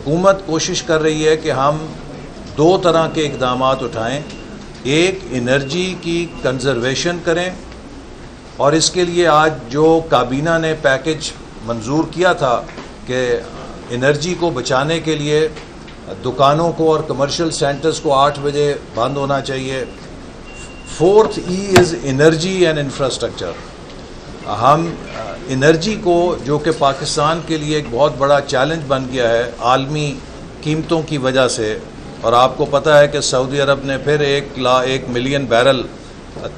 حکومت کوشش کر رہی ہے کہ ہم دو طرح کے اقدامات اٹھائیں. ایک انرجی کی کنزرویشن کریں، اور اس کے لیے آج جو کابینہ نے پیکج منظور کیا تھا کہ انرجی کو بچانے کے لیے دکانوں کو اور کمرشل سینٹرز کو 8 بجے بند ہونا چاہیے. 4th E is energy and infrastructure. ہم انرجی کو، جو کہ پاکستان کے لیے ایک بہت بڑا چیلنج بن گیا ہے عالمی قیمتوں کی وجہ سے، اور آپ کو پتہ ہے کہ سعودی عرب نے پھر 1 ملین بیرل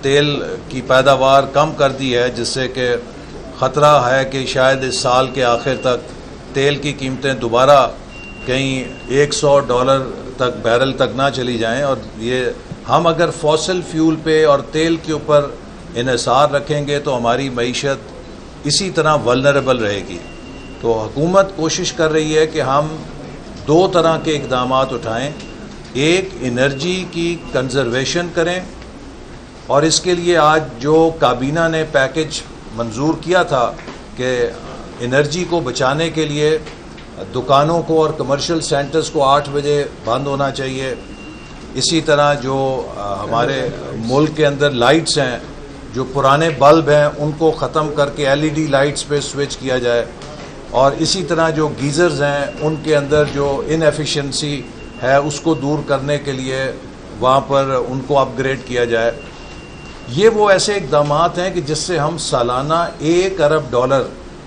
تیل کی پیداوار کم کر دی ہے، جس سے کہ خطرہ ہے کہ شاید اس سال کے آخر تک تیل کی قیمتیں دوبارہ کہیں $100 تک بیرل تک نہ چلی جائیں. اور یہ ہم اگر فوسل فیول پہ اور تیل کے اوپر انحصار رکھیں گے تو ہماری معیشت اسی طرح ولنریبل رہے گی. تو حکومت کوشش کر رہی ہے کہ ہم دو طرح کے اقدامات اٹھائیں. ایک انرجی کی کنزرویشن کریں، اور اس کے لیے آج جو کابینہ نے پیکج منظور کیا تھا کہ انرجی کو بچانے کے لیے دکانوں کو اور کمرشل سینٹرز کو 8 بجے بند ہونا چاہیے. اسی طرح جو ہمارے ملک کے اندر لائٹس ہیں، جو پرانے بلب ہیں ان کو ختم کر کے LED لائٹس پہ سوئچ کیا جائے، اور اسی طرح جو گیزرز ہیں ان کے اندر جو انیفیشنسی ہے اس کو دور کرنے کے لیے وہاں پر ان کو اپ گریڈ کیا جائے. یہ وہ ایسے اقدامات ہیں کہ جس سے ہم سالانہ $1 ارب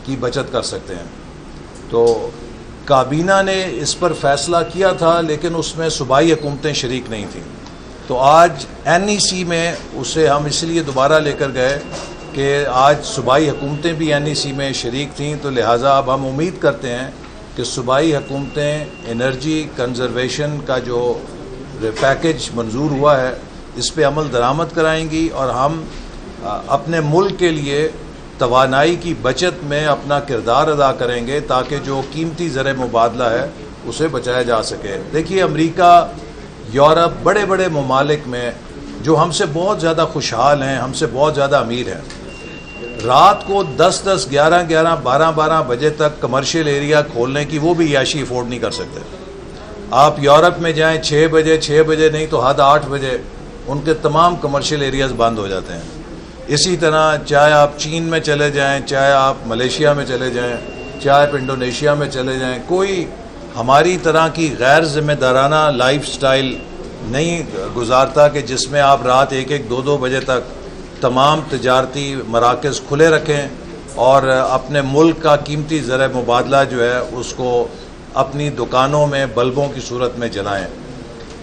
کی بچت کر سکتے ہیں. تو کابینہ نے اس پر فیصلہ کیا تھا، لیکن اس میں صوبائی حکومتیں شریک نہیں تھیں. تو آج NEC میں اسے ہم اس لیے دوبارہ لے کر گئے کہ آج صوبائی حکومتیں بھی NEC میں شریک تھیں، تو لہٰذا اب ہم امید کرتے ہیں کہ صوبائی حکومتیں انرجی کنزرویشن کا جو پیکج منظور ہوا ہے اس پہ عمل درآمد کرائیں گی، اور ہم اپنے ملک کے لیے توانائی کی بچت میں اپنا کردار ادا کریں گے تاکہ جو قیمتی زر مبادلہ ہے اسے بچایا جا سکے. دیکھیے، امریکہ، یورپ، بڑے بڑے ممالک میں جو ہم سے بہت زیادہ خوشحال ہیں، ہم سے بہت زیادہ امیر ہیں، رات کو 10 11 12 بجے تک کمرشل ایریا کھولنے کی وہ بھی عیاشی افورڈ نہیں کر سکتے. آپ یورپ میں جائیں 6 بجے نہیں تو حد 8 بجے ان کے تمام کمرشل ایریاز بند ہو جاتے ہیں. اسی طرح چاہے آپ چین میں چلے جائیں، چاہے آپ ملیشیا میں چلے جائیں، چاہے آپ انڈونیشیا میں چلے جائیں، کوئی ہماری طرح کی غیر ذمہ دارانہ لائف سٹائل نہیں گزارتا کہ جس میں آپ رات 1 2 بجے تک تمام تجارتی مراکز کھلے رکھیں اور اپنے ملک کا قیمتی زر مبادلہ جو ہے اس کو اپنی دکانوں میں بلبوں کی صورت میں جلائیں.